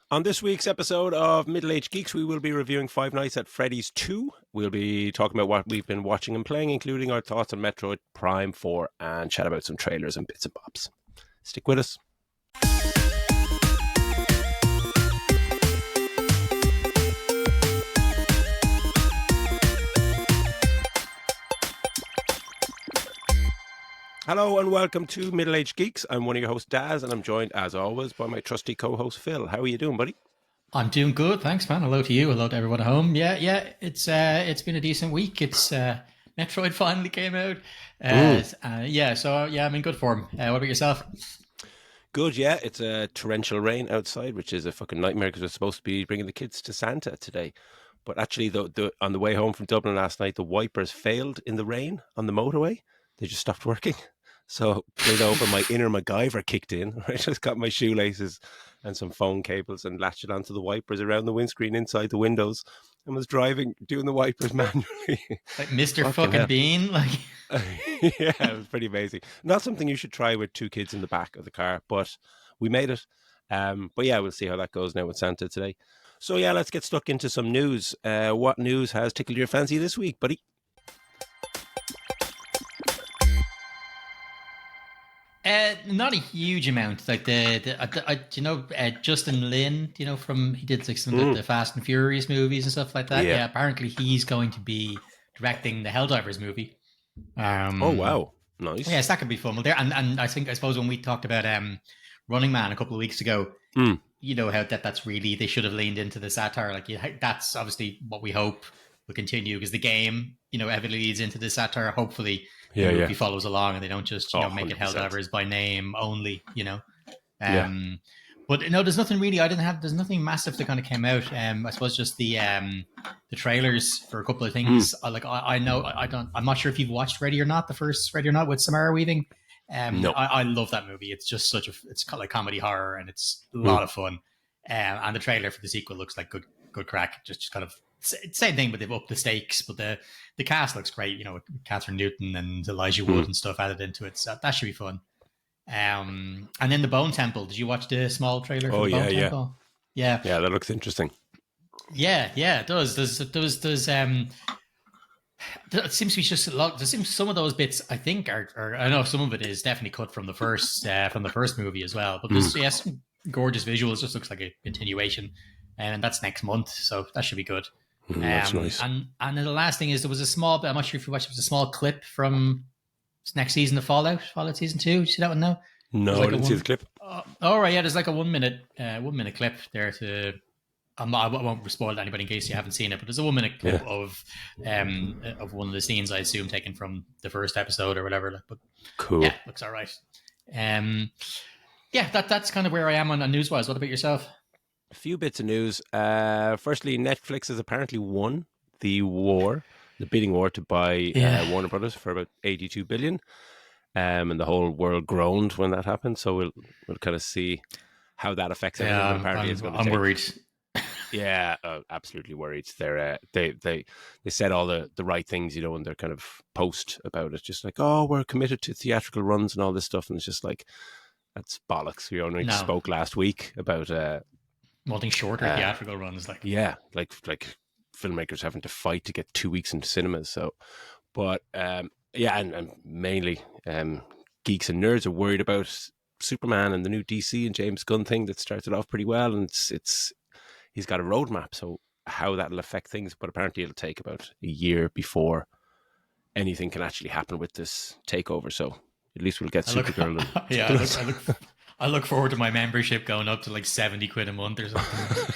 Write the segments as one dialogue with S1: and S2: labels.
S1: On this week's episode of Middle Age Geeks, we will be reviewing Five Nights at Freddy's 2. We'll be talking about what we've been watching and playing, including our thoughts on Metroid Prime 4, and chat about some trailers and bits and bobs. Stick with us. Hello and welcome to Middle Age Geeks. I'm one of your hosts, Daz, and I'm joined, as always, by my trusty co-host, Phil. How are you doing, buddy?
S2: I'm doing good, thanks, man. Hello to you, hello to everyone at home. It's been a decent week. It's Metroid finally came out. I'm in good form. What about yourself?
S1: Good, yeah. It's a torrential rain outside, which is a fucking nightmare because we're supposed to be bringing the kids to Santa today. But actually, on the way home from Dublin last night, the wipers failed in the rain on the motorway. They just stopped working. So pulled over, my inner MacGyver kicked in. I just got my shoelaces and some phone cables and latched it onto the wipers around the windscreen inside the windows and was driving, doing the wipers manually.
S2: Like Mr. fucking Bean? Like,
S1: yeah, it was pretty amazing. Not something you should try with two kids in the back of the car, but we made it. But yeah, we'll see how that goes now with Santa today. So yeah, let's get stuck into some news. What news has tickled your fancy this week, buddy?
S2: not a huge amount. Like Justin Lin, he did like some of the Fast and Furious movies and stuff like that. Yeah, apparently he's going to be directing the Helldivers movie.
S1: Oh wow, nice.
S2: Yes, that could be fun. Well, there and I suppose when we talked about Running Man a couple of weeks ago, you know how that's really, they should have leaned into the satire. Like that's obviously what we hope will continue, because the game, heavily leads into the satire. Hopefully, the movie follows along and they don't just make it 100%. Helldivers by name only. But no, there's nothing really. There's nothing massive that kind of came out. I suppose just the trailers for a couple of things. I'm not sure if you've watched Freddy or Not, the first Freddy or Not with Samara Weaving.
S1: No.
S2: I love that movie. It's just it's kind of like comedy horror, and it's a lot of fun. And the trailer for the sequel looks like good crack. Just kind of same thing, but they've upped the stakes. But the cast looks great. With Catherine Newton and Elijah Wood and stuff added into it. So that should be fun. And then the Bone Temple. Did you watch the small trailer for the Bone Temple? Yeah,
S1: that looks interesting.
S2: Yeah, it does. There's it seems to be just a lot. There seems some of those bits, I think, are I know some of it is definitely cut from the first movie as well. But there's some gorgeous visuals. Just looks like a continuation, and that's next month, so that should be good.
S1: That's nice.
S2: And then the last thing is, there was a small bit. I'm not sure if you watched. It was a small clip from next season of Fallout season 2. Did you see that one now?
S1: No, I didn't see the clip.
S2: All right, yeah. There's like a 1 minute clip there to. I won't spoil anybody in case you haven't seen it, but there's a 1 minute clip of one of the scenes, I assume, taken from the first episode or whatever. But
S1: cool.
S2: Yeah, looks all right. That's kind of where I am on news-wise. What about yourself?
S1: A few bits of news. Firstly, Netflix has apparently won the bidding war to buy Warner Brothers for about $82 billion. And the whole world groaned when that happened. So we'll kind of see how that affects everything. Apparently,
S2: I'm worried.
S1: Yeah, absolutely worried. They said all the right things, in their kind of post about it. Just like, we're committed to theatrical runs and all this stuff. And it's just like, that's bollocks. We only spoke last week about
S2: wanting shorter theatrical runs. Like
S1: filmmakers having to fight to get 2 weeks into cinemas. So, but and mainly geeks and nerds are worried about Superman and the new DC and James Gunn thing that started off pretty well, and he's got a roadmap, so how that'll affect things. But apparently it'll take about a year before anything can actually happen with this takeover. So at least we'll get Supergirl.
S2: I look forward to my membership going up to like 70 quid a month or something.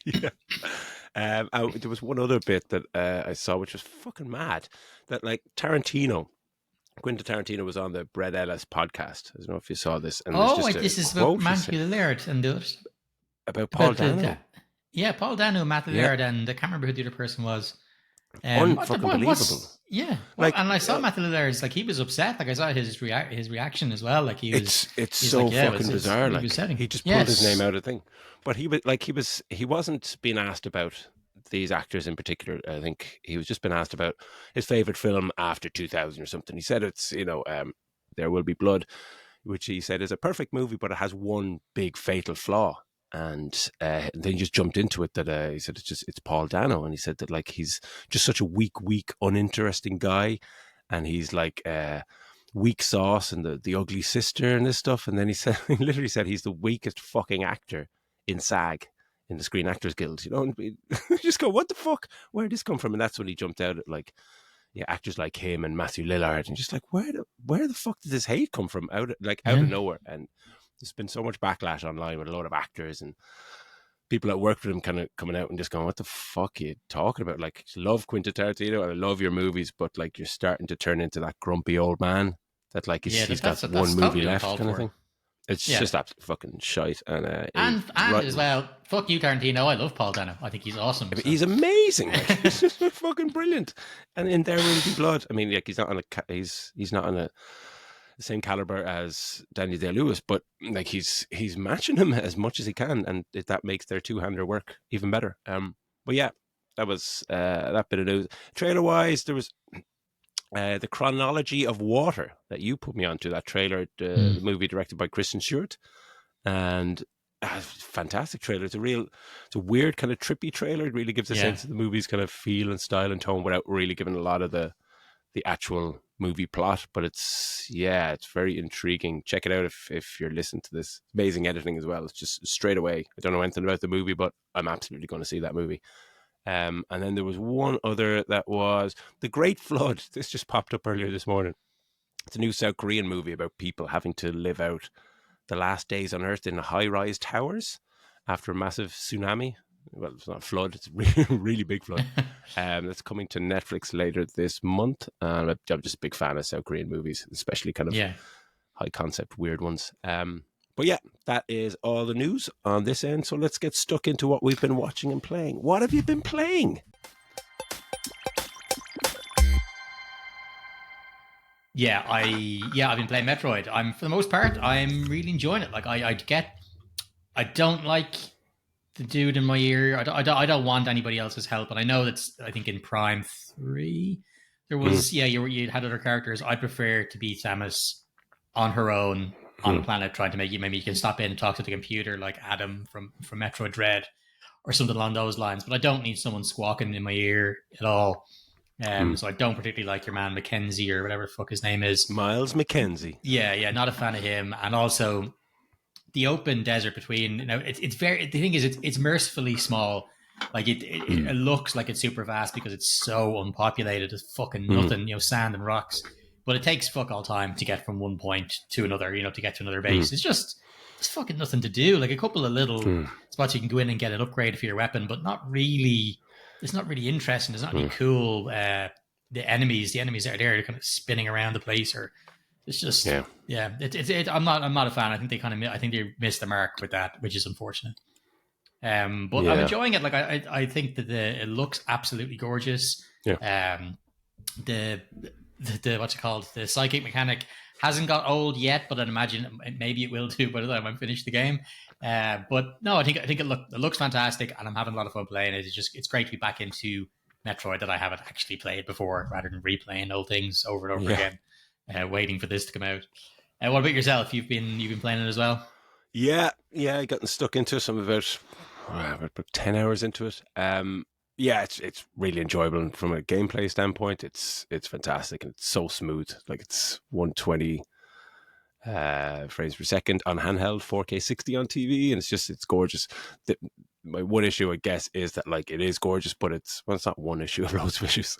S1: Yeah. There was one other bit that I saw, which was fucking mad. That like Quentin Tarantino was on the Brett Ellis podcast. I don't know if you saw this. And
S2: this is about Matthew Lillard and those.
S1: About Paul Dano.
S2: Paul Dano, Matt Lillard, and I can't remember who the other person was.
S1: Unbelievable.
S2: Yeah, and I saw Matt Lillard's, like, he was upset. Like, I saw his reaction as well. Like, he was.
S1: It's so fucking bizarre. Like, he just pulled his name out of the thing. But he wasn't being asked about these actors in particular. I think he was just being asked about his favorite film after 2000 or something. He said it's There Will Be Blood, which he said is a perfect movie, but it has one big fatal flaw. And then he just jumped into it that he said it's Paul Dano, and he said that like he's just such a weak, uninteresting guy, and he's like weak sauce and the ugly sister and this stuff. And then he said he literally said he's the weakest fucking actor in SAG, in the Screen Actors Guild. You know, and just go, what the fuck? Where did this come from? And that's when he jumped out at like, yeah, actors like him and Matthew Lillard, and just like where the fuck did this hate come from out
S2: Yeah.
S1: of nowhere? And there's been so much backlash online with a lot of actors and people that work with him kind of coming out and just going, "What the fuck are you talking about?" Like, love Quentin Tarantino and I love your movies, but like you're starting to turn into that grumpy old man that like
S2: Yeah,
S1: he's got
S2: that's
S1: one movie
S2: totally
S1: left
S2: uncalled
S1: kind of
S2: for.
S1: thing. It's
S2: Yeah.
S1: just absolutely fucking shite, and he's
S2: And
S1: right.
S2: as well, fuck you, Tarantino. I love Paul Dano. I think he's awesome. So
S1: He's amazing. Like, he's just fucking brilliant. And in There Will Be Blood, I mean, like he's not on the same caliber as Daniel Day Lewis, but like he's matching him as much as he can, and that makes their two-hander work even better. But yeah, that was that bit of news. Trailer wise, there was the Chronology of Water that you put me onto. That trailer, the movie directed by Kristen Stewart, and fantastic trailer. It's a weird kind of trippy trailer. It really gives a
S2: yeah,
S1: sense of the movie's kind of feel and style and tone without really giving a lot of the actual movie plot. But it's very intriguing. Check it out if you're listening to this. Amazing editing as well. It's just straight away. I don't know anything about the movie, but I'm absolutely going to see that movie. And then there was one other that was The Great Flood. This just popped up earlier this morning. It's a new South Korean movie about people having to live out the last days on Earth in high-rise towers after a massive tsunami. Well, it's not a flood; it's a really, really big flood. That's coming to Netflix later this month. I'm just a big fan of South Korean movies, especially kind of
S2: yeah.
S1: high-concept, weird ones. But yeah, that is all the news on this end. So let's get stuck into what we've been watching and playing. What have you been playing?
S2: I've been playing Metroid. I'm for the most part, I'm really enjoying it. Like I don't like the dude in my ear. I don't want anybody else's help. And I know that's I think in Prime 3 there
S1: Mm,
S2: was you had other characters. I prefer to be Samus on her own on a
S1: mm,
S2: planet trying to make you maybe you can stop in and talk to the computer like Adam from Metroid Dread or something along those lines. But I don't need someone squawking in my ear at all.
S1: mm.
S2: So I don't particularly like your man Mackenzie or whatever the fuck his name is.
S1: Miles McKenzie.
S2: Yeah, not a fan of him. And also the open desert between it's very the thing is it's mercifully small. Like
S1: Mm,
S2: it looks like it's super vast because it's so unpopulated. It's fucking
S1: mm,
S2: nothing, sand and rocks. But it takes fuck all time to get from one point to another, to get to another
S1: mm,
S2: base. It's fucking nothing to do. Like a couple of little
S1: mm,
S2: spots you can go in and get an upgrade for your weapon, but not really. It's not really interesting. There's not any
S1: mm.
S2: cool. The enemies that are there, they're kind of spinning around the place, or it's just
S1: Yeah,
S2: yeah. I'm not a fan. I think I think they missed the mark with that, which is unfortunate. But I'm
S1: yeah,
S2: enjoying it. Like I think that it looks absolutely gorgeous.
S1: yeah.
S2: The the what's it called? The psychic mechanic hasn't got old yet, but I'd imagine maybe it will do by the time I finish the game. But no, I think it looks fantastic, and I'm having a lot of fun playing it. It's great to be back into Metroid that I haven't actually played before, rather than replaying old things over and over
S1: Yeah.
S2: again, waiting for this to come out. What about yourself? You've been playing it as well?
S1: Yeah, I gotten stuck into it. So I'm about 10 hours into it. Yeah, it's really enjoyable, and from a gameplay standpoint, it's fantastic, and it's so smooth. Like it's 120 frames per second on handheld, 4K 60 on TV, and it's gorgeous. My one issue, I guess, is that like it is gorgeous, but it's not one issue of loads of issues.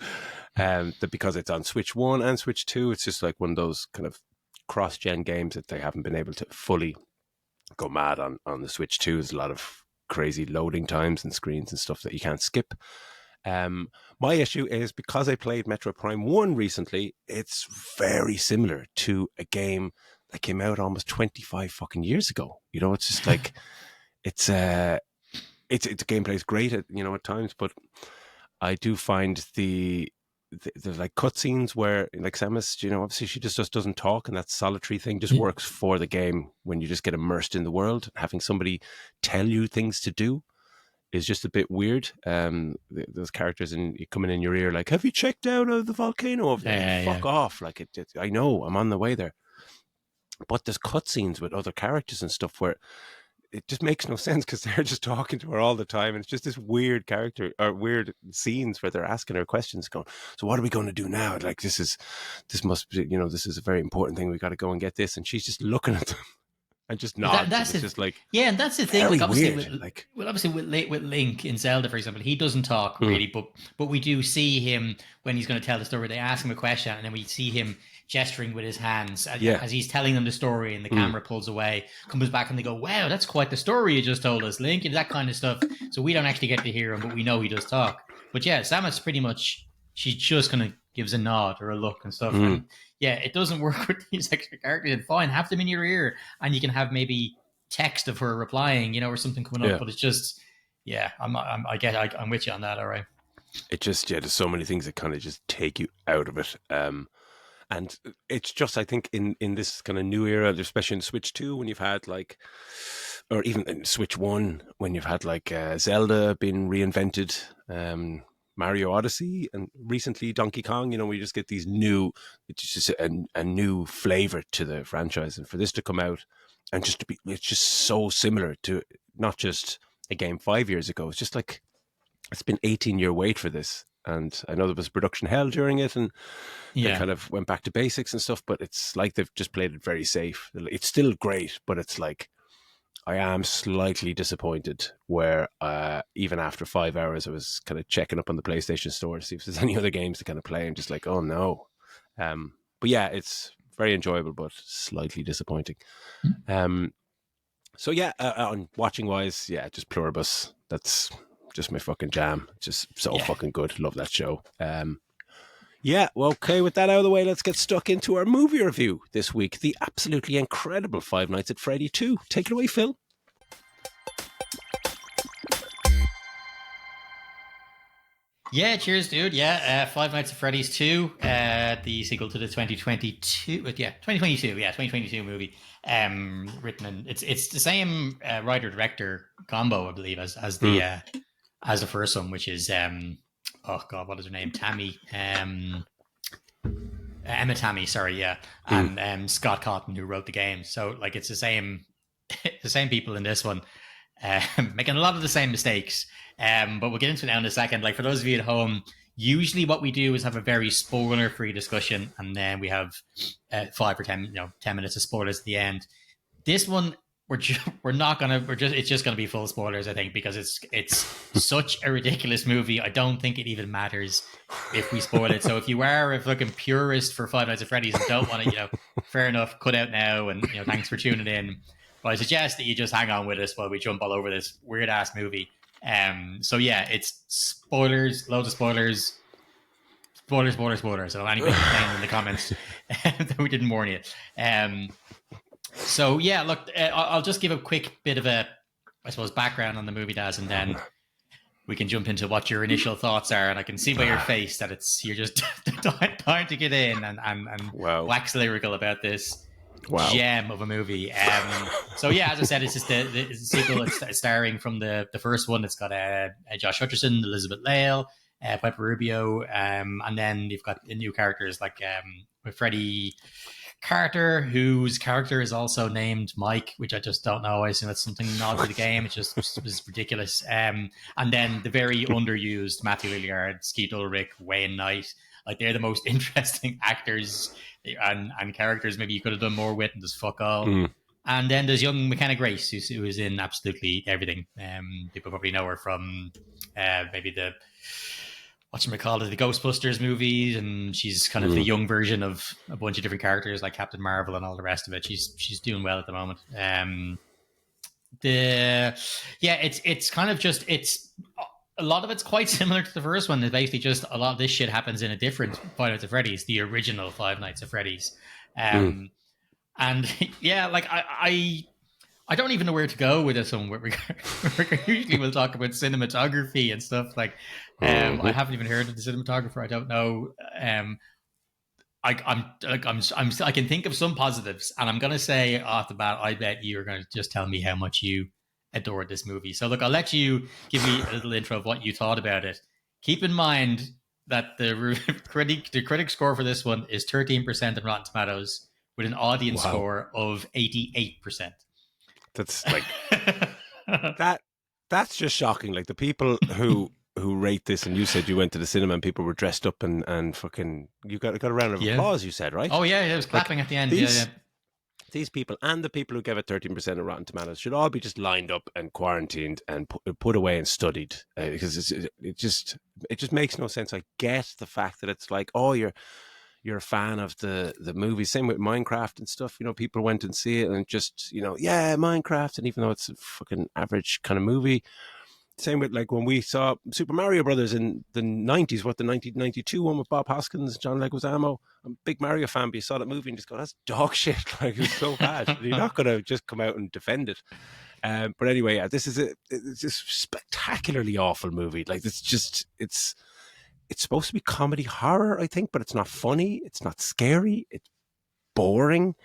S1: That because it's on Switch 1 and Switch 2, it's just like one of those kind of cross-gen games that they haven't been able to fully go mad on the Switch 2. There's a lot of crazy loading times and screens and stuff that you can't skip. My issue is because I played Metro Prime 1 recently, it's very similar to a game that came out almost 25 fucking years ago. It's just like it's gameplay is great at times, but I do find the like cutscenes where like Samus, obviously she just doesn't talk, and that solitary thing just works for the game when you just get immersed in the world. Having somebody tell you things to do is just a bit weird. Those characters coming in your ear like, "Have you checked out of the volcano over there?" Like,
S2: Yeah.
S1: fuck off! Like I know I'm on the way there, but there's cutscenes with other characters and stuff where it just makes no sense because they're just talking to her all the time, and it's just this weird character or weird scenes where they're asking her questions, going, "So what are we going to do now? Like this must be, this is a very important thing. We got to go and get this," and she's just looking at them and just nods, and
S2: That's
S1: it's
S2: it.
S1: just like
S2: Yeah, and that's the thing.
S1: very
S2: Like obviously,
S1: weird. Like,
S2: with Link in Zelda, for example, he doesn't talk
S1: mm,
S2: really, but we do see him when he's going to tell the story. They ask him a question, and then we see him gesturing with his hands
S1: yeah,
S2: as he's telling them the story, and the
S1: mm,
S2: camera pulls away, comes back, and they go, "Wow, that's quite the story you just told us, Link," and that kind of stuff. So we don't actually get to hear him, but we know he does talk. But yeah, Samus pretty much she just kind of gives a nod or a look and stuff,
S1: mm,
S2: and yeah, it doesn't work with these extra characters. And fine, have them in your ear, and you can have maybe text of her replying, or something coming up.
S1: yeah.
S2: But it's just, yeah, I'm with you on that. All right.
S1: It just, yeah, there's so many things that kind of just take you out of it. And it's just, I think, in this kind of new era, especially in Switch 2, when you've had like, or even in Switch 1, when you've had like Zelda being reinvented, Mario Odyssey, and recently Donkey Kong, we just get these new, it's just a new flavor to the franchise. And for this to come out and just to be, it's just so similar to not just a game 5 years ago. It's just like, it's been 18-year wait for this. And I know there was production hell during it, and they
S2: Yeah.
S1: kind of went back to basics and stuff, but it's like they've just played it very safe. It's still great, but it's like I am slightly disappointed where even after 5 hours, I was kind of checking up on the PlayStation Store to see if there's any other games to kind of play, and just like, oh no. But yeah, it's very enjoyable, but slightly disappointing. Um, so yeah, on watching wise, yeah, just Pluribus. That's just my fucking jam. Just so
S2: Yeah.
S1: fucking good. Love that show. Yeah, well, okay, with that out of the way, let's get stuck into our movie review this week. The absolutely incredible Five Nights at Freddy 2. Take it away, Phil.
S2: Yeah, cheers, dude. Yeah, Five Nights at Freddy's 2, the sequel to the 2022, 2022 movie. Written in it's the same writer director combo, I believe, as the first one, which is oh god, what is her name? Tammy. Emma Tammy, sorry, yeah, and Scott Cotton, who wrote the game. So like it's the same people in this one, making a lot of the same mistakes. But we'll get into it now in a second. Like for those of you at home, usually what we do is have a very spoiler-free discussion, and then we have 5 or 10 minutes of spoilers at the end. This one, it's just gonna be full spoilers, I think, because it's such a ridiculous movie. I don't think it even matters if we spoil it. So if you are a fucking purist for Five Nights at Freddy's and don't want to, fair enough, cut out now, and thanks for tuning in. But I suggest that you just hang on with us while we jump all over this weird ass movie. So yeah, it's spoilers, loads of spoilers. Spoilers. So anybody saying in the comments that we didn't warn you. So yeah, look, I'll just give a quick bit of a, I suppose, background on the movie, Daz, and then we can jump into what your initial thoughts are. And I can see by your face that you're just dying to get in and
S1: Wow.
S2: wax lyrical about this gem of a movie. So yeah, as I said, it's just the sequel. It's starring from the first one. It's got Josh Hutcherson, Elizabeth Lale, Piper Rubio, and then you've got new characters like Freddie Carter, whose character is also named Mike, which I just don't know. I assume that's something nod to the game. It just was ridiculous. And then the very underused Matthew Lillard, Skeet Ulrich, Wayne Knight. Like they're the most interesting actors and characters maybe you could have done more with, and just fuck all. And then there's young McKenna Grace, who is in absolutely everything. People probably know her from maybe the the Ghostbusters movies, and she's kind of the young version of a bunch of different characters like Captain Marvel and all the rest of it. She's doing well at the moment. It's kind of just a lot of it's quite similar to the first one. It's basically just a lot of this shit happens in a different Five Nights at Freddy's, the original Five Nights at Freddy's. And yeah, like I don't even know where to go with this one. Usually we'll talk about cinematography and stuff. Like, I haven't even heard of the cinematographer. I don't know. I can think of some positives, and I'm gonna say off the bat, I bet you're gonna just tell me how much you adored this movie. So look, I'll let you give me a little intro of what you thought about it. Keep in mind that the critic score for this one is 13% on Rotten Tomatoes, with an audience score of 88%.
S1: That's like that. That's just shocking. Like the people who rate this, and you said you went to the cinema and people were dressed up and fucking you got a round of
S2: Yeah.
S1: applause. You said right.
S2: Oh yeah, it was
S1: Like
S2: clapping at the end. Yeah, yeah.
S1: these these people and the people who gave it 13% of Rotten Tomatoes should all be just lined up and quarantined and put away and studied because it just makes no sense. I get the fact that it's like, oh, you're a fan of the movie. Same with Minecraft and stuff. You know, people went and see it and just, you know, yeah, Minecraft. And even though it's a fucking average kind of movie, same with like when we saw Super Mario Brothers in the 90s, what, the 1992 one with Bob Hoskins, John Leguizamo. I'm a big Mario fan, but you saw that movie and just go, that's dog shit. Like, it was so bad. You're not going to just come out and defend it. But anyway, yeah, it's a spectacularly awful movie. Like, it's supposed to be comedy horror, I think, but it's not funny. It's not scary. It's boring.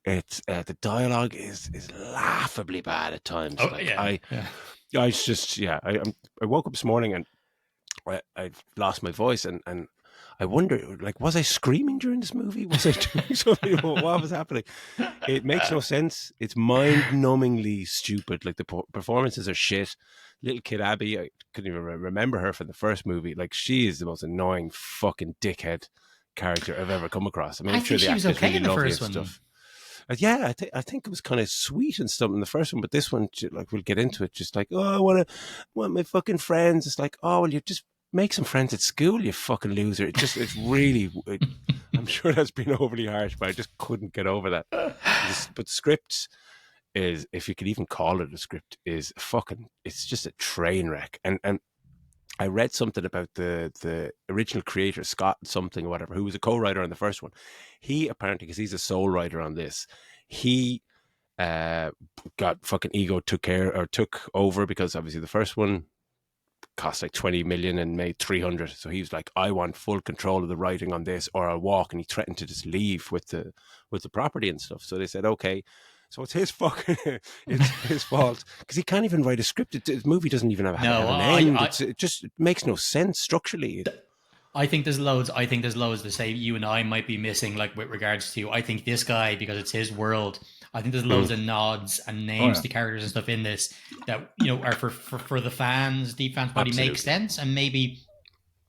S1: It's the dialogue is laughably bad at times.
S2: Oh
S1: Like
S2: yeah, yeah.
S1: I just I woke up this morning and I lost my voice and I wonder, like, was I screaming during this movie? Was I doing something? What was happening? It makes no sense. It's mind-numbingly stupid. Like, the performances are shit. Little kid Abby, I couldn't even remember her from the first movie. Like, she is the most annoying fucking dickhead character I've ever come across. I mean,
S2: I
S1: I'm sure
S2: think
S1: the
S2: she was
S1: actor's
S2: okay
S1: really
S2: in the
S1: lovely
S2: first
S1: and
S2: one.
S1: stuff. Yeah, I think it was kind of sweet and stuff in the first one, but this one, like, we'll get into it. Just like, oh, want my fucking friends. It's like, oh, well, you just make some friends at school, you fucking loser. It's really. I'm sure that's been overly harsh, but I just couldn't get over that. But the script is, if you could even call it a script, is fucking. It's just a train wreck. And I read something about the original creator, Scott something or whatever, who was a co-writer on the first one. He apparently, because he's a sole writer on this, he got fucking ego took over because obviously the first one cost like 20 million and made 300. So he was like, I want full control of the writing on this or I'll walk. And he threatened to just leave with the property and stuff. So they said, okay. So it's his fucking, it's his fault because he can't even write a script. The movie doesn't even have
S2: No,
S1: an end. It just makes no sense structurally.
S2: I think there's loads. I think there's loads to say you and I might be missing, like with regards to. I think this guy, because it's his world. I think there's loads of nods and names to characters and stuff in this that are for the fans, deep fans, probably
S1: Absolutely.
S2: make sense. And maybe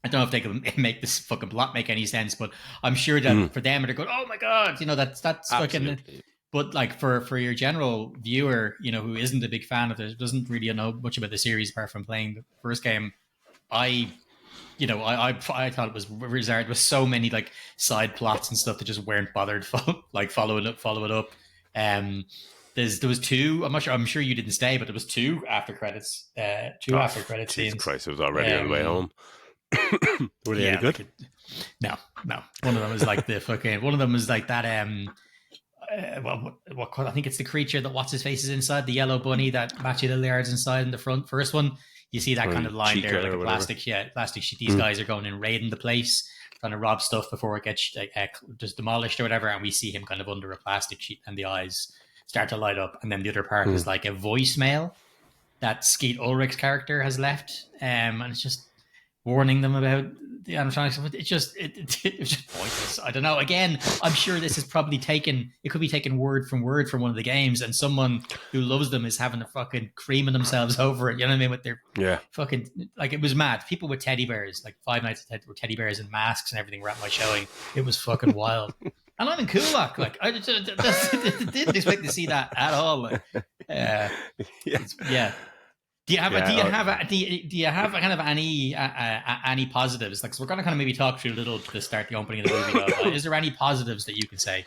S2: I don't know if they can make this fucking plot make any sense, but I'm sure that for them they're going, oh my god, that's fucking. But like for your general viewer, who isn't a big fan of it, doesn't really know much about the series apart from playing the first game. I thought it was reserved with so many like side plots and stuff that just weren't bothered follow it up. There was two. I'm sure you didn't stay, but there was two after credits. After credits
S1: Jesus
S2: scenes.
S1: Christ! It was already on the way home. Were they any good?
S2: No. One of them was like the fucking. One of them was like that. What I think it's the creature that what's his face is inside, the yellow bunny that Matthew Lilliard's inside in the first one. You see that kind of line
S1: Chica
S2: there, like a plastic sheet. These guys are going and raiding the place, trying to rob stuff before it gets just demolished or whatever. And we see him kind of under a plastic sheet, and the eyes start to light up. And then the other part is like a voicemail that Skeet Ulrich's character has left, and it's just warning them about the animatronics. It's just pointless. I don't know. Again, I'm sure this is probably it could be taken word from one of the games, and someone who loves them is having a fucking creaming themselves over it. You know what I mean? With their fucking, like, it was mad. People with teddy bears, like Five Nights at teddy bears and masks and everything, were at my showing. It was fucking wild. And I'm in Kulak. Like, I didn't expect to see that at all. Like, yeah. Do you have kind of any positives? Like, so we're going to kind of maybe talk through a little to start the opening of the movie. Though. Is there any positives that you can say?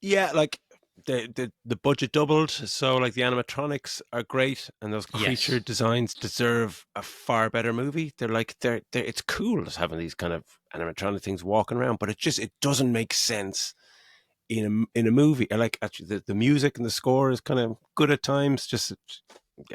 S1: Yeah, like the budget doubled, so like the animatronics are great, and those creature designs deserve a far better movie. They're it's cool just having these kind of animatronic things walking around, but it doesn't make sense in a movie. Like, actually, the music and the score is kind of good at times. Just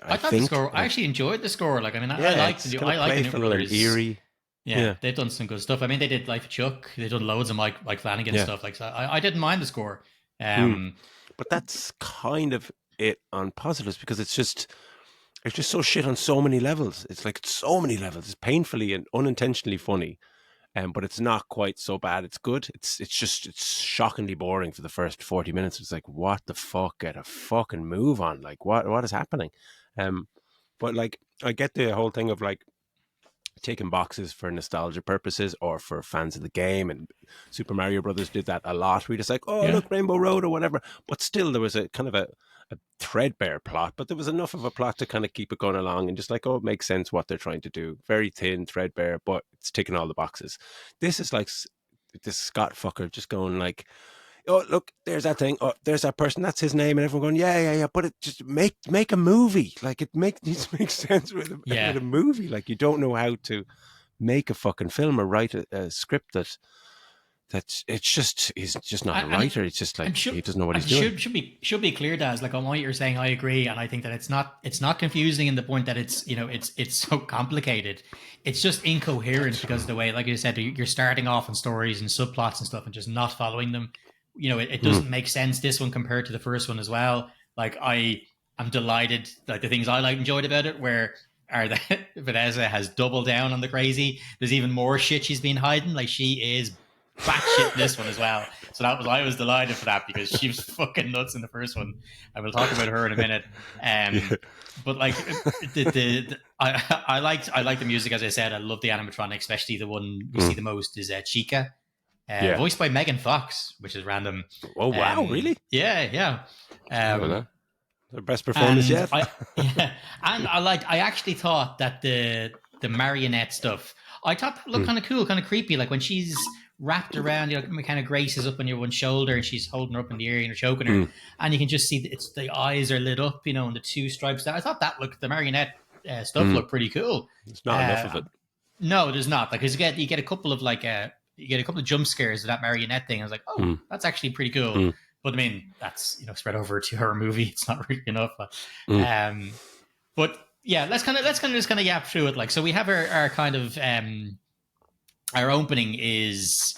S1: I
S2: thought
S1: think
S2: the score. I actually enjoyed the score. Like, I mean, I like the
S1: playful and eerie.
S2: Yeah, they've done some good stuff. I mean, they did Life of Chuck. They've done loads of Mike Flanagan stuff. Like, so I didn't mind the score.
S1: But that's kind of it on positives, because it's just so shit on so many levels. It's like so many levels. It's painfully and unintentionally funny, but it's not quite so bad. It's good. It's shockingly boring for the first 40 minutes. It's like, what the fuck? Get a fucking move on! Like, what is happening? Um, but like, I get the whole thing of like taking boxes for nostalgia purposes or for fans of the game, and Super Mario Brothers did that a lot. We just like, oh
S2: Yeah.
S1: look, Rainbow Road or whatever. But still, there was a kind of a threadbare plot, but there was enough of a plot to kind of keep it going along, and just like, oh, it makes sense what they're trying to do. Very thin, threadbare, but it's ticking all the boxes. This is like this Scott fucker just going like, oh look, there's that thing, oh there's that person, that's his name, and everyone going, yeah, but it just make a movie. Like, it needs to make sense with
S2: Yeah.
S1: a movie. Like, you don't know how to make a fucking film or write a script that's it's just, he's just not a
S2: And
S1: writer. It's just
S2: and
S1: like,
S2: should
S1: he doesn't know what
S2: and
S1: he's doing.
S2: should be clear, Daz. Like, on what you're saying, I agree, and I think that it's not confusing in the point that it's so complicated. It's just incoherent because of the way, like you said, you're starting off on stories and subplots and stuff and just not following them. It doesn't make sense, this one, compared to the first one as well. Like, I'm delighted. Like, the things I enjoyed about it are that Vanessa has doubled down on the crazy. There's even more shit she's been hiding. Like, she is batshit in this one as well. So I was delighted for that, because she was fucking nuts in the first one. I will talk about her in a minute.
S1: Yeah.
S2: But like, I like the music, as I said. I love the animatronic, especially the one we see the most is Chica,
S1: Yeah.
S2: voiced by Megan Fox, which is random.
S1: Oh wow, really?
S2: Yeah.
S1: The best performance
S2: And
S1: yet.
S2: I actually thought that the marionette stuff, I thought that looked kind of cool, kind of creepy. Like, when she's wrapped around, kind of Grace is up on your one shoulder and she's holding her up in the air and you're choking her, and you can just see that the eyes are lit up, and the two stripes there. I thought that the marionette stuff looked pretty cool.
S1: There's not enough of it.
S2: No, there's not. Like, you get a couple of jump scares of that marionette thing. I was like, oh, that's actually pretty cool. But I mean, that's spread over a 2-hour movie. It's not really enough. But yeah, let's kind of just yap through it. Like, so we have our kind of our opening is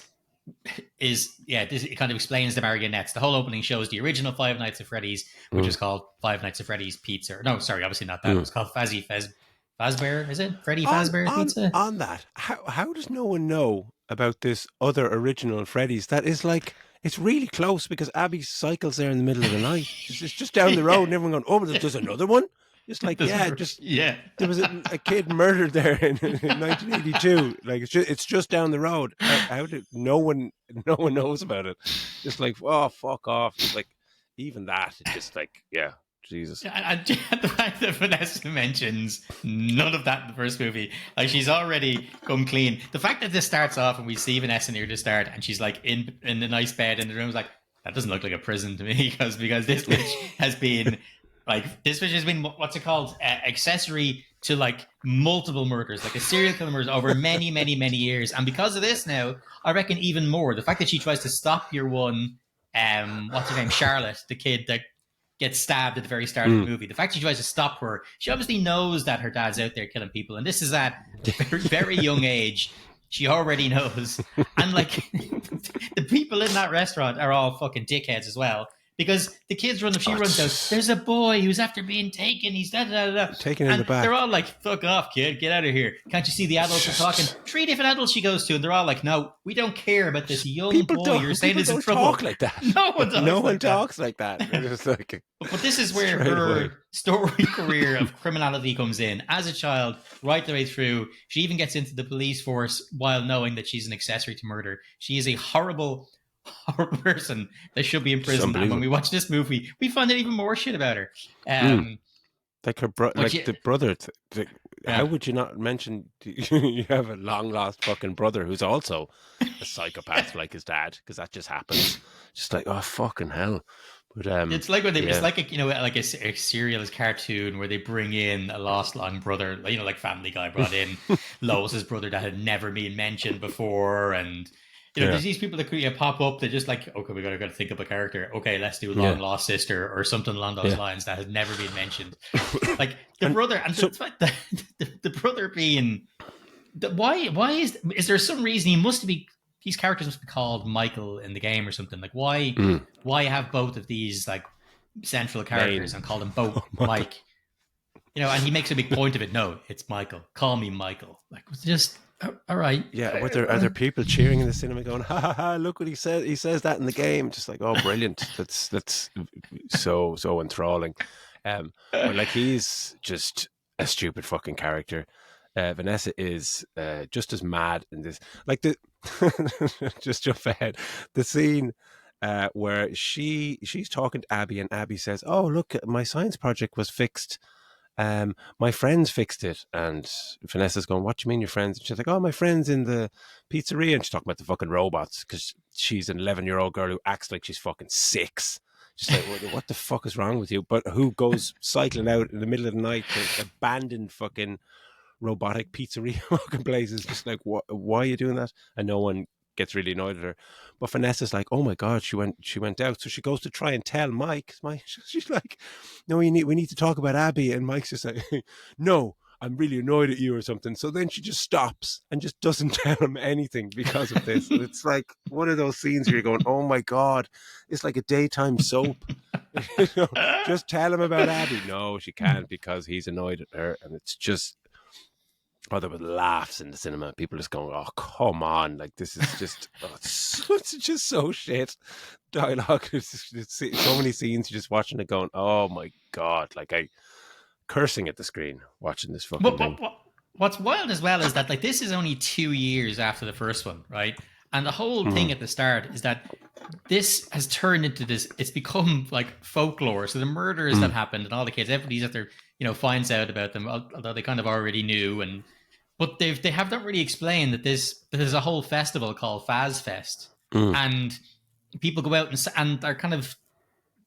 S2: this, it kind of explains the marionettes. The whole opening shows the original Five Nights at Freddy's, which is called Five Nights at Freddy's Pizza. No, sorry, obviously not that. It was called Fazbear, is it? Freddy Fazbear Pizza?
S1: On that, how does no one know about this other original Freddy's that is like, it's really close, because Abby cycles there in the middle of the night. It's just down the road, and everyone going, oh, but there's another one? Just like, there was a kid murdered there in 1982. Like, it's just down the road. How did no one knows about it? Just like, oh, fuck off. Just like, even that, it's just like, yeah. Jesus.
S2: And the fact that Vanessa mentions none of that in the first movie, like, she's already come clean. The fact that this starts off and we see Vanessa near the start, and she's like in the nice bed in the room, is like, that doesn't look like a prison to me, because this bitch has been what's it called, accessory to like multiple murders, like a serial killer murders over many, many, many years. And because of this now, I reckon even more, the fact that she tries to stop your one, what's her name, Charlotte, the kid that gets stabbed at the very start of the movie. The fact she tries to stop her, she obviously knows that her dad's out there killing people, and this is at a very, very young age. She already knows. And like, the people in that restaurant are all fucking dickheads as well, because the kids she runs out, there's a boy who's after being taken, he's
S1: taken in the back.
S2: They're all like, fuck off, kid, get out of here. Can't you see the adults are talking? 3 different adults she goes to, and they're all like, no, we don't care about this young boy you're saying is in trouble.
S1: Talk like that.
S2: No one
S1: talks like that. It's like,
S2: but this is where her story career of criminality comes in. As a child, right the way through, she even gets into the police force while knowing that she's an accessory to murder. She is a horrible person that should be in prison. And when we watch this movie, we find out even more shit about her.
S1: Like her the brother. How would you not mention you have a long lost fucking brother who's also a psychopath like his dad? Because that just happens. Just like, oh fucking hell. But
S2: it's like when it's like a serialist cartoon where they bring in a lost long brother, like Family Guy brought in Lois's brother that had never been mentioned before, and there's these people that pop up. They're just like, okay, we gotta think of a character. Okay, let's do long lost sister or something along those lines that has never been mentioned. Like the brother, and so the brother being, why is there some reason he must be? These characters must be called Michael in the game or something. Like, why have both of these like central characters and call them both Mike? And he makes a big point of it. No, it's Michael. Call me Michael. Like, it's just All right.
S1: Yeah, are there people cheering in the cinema going, ha ha ha, look what he said. He says that in the game. Just like, oh, brilliant. That's so enthralling. But like he's just a stupid fucking character. Vanessa is just as mad in this. Like the just jump ahead. The scene where she's talking to Abby and Abby says, "Oh, look, my science project was fixed. My friends fixed it." And Vanessa's going, "What do you mean your friends?" And she's like, "Oh, my friends in the pizzeria." And she's talking about the fucking robots because she's an 11-year-old girl who acts like she's fucking 6. She's like, what the fuck is wrong with you? But who goes cycling out in the middle of the night to abandoned fucking robotic pizzeria fucking places? Just like, why are you doing that? And no one gets really annoyed at her. But Vanessa's like, oh my god, she went out. So she goes to try and tell Mike. She's like, no, we need to talk about Abby. And Mike's just like, no, I'm really annoyed at you or something. So then she just stops and just doesn't tell him anything because of this. And it's like one of those scenes where you're going, oh my god, it's like a daytime soap. You know, just tell him about Abby. No, she can't because he's annoyed at her. And it's just, oh, there were laughs in the cinema. People just going, "Oh, come on!" Like this is just, it's just so shit. Dialogue. It's so many scenes. You're just watching it, going, "Oh my god!" Like I cursing at the screen watching this fucking
S2: But,
S1: thing.
S2: what's wild as well is that like this is only 2 years after the first one, right? And the whole thing
S1: Mm,
S2: at the start is that this has turned into this. It's become like folklore. So the murders that
S1: mm,
S2: happened and all the kids, everybody's out there, finds out about them, although they kind of already knew. And but they have not really explained that there's a whole festival called Faz Fest,
S1: mm.
S2: and people go out and are kind of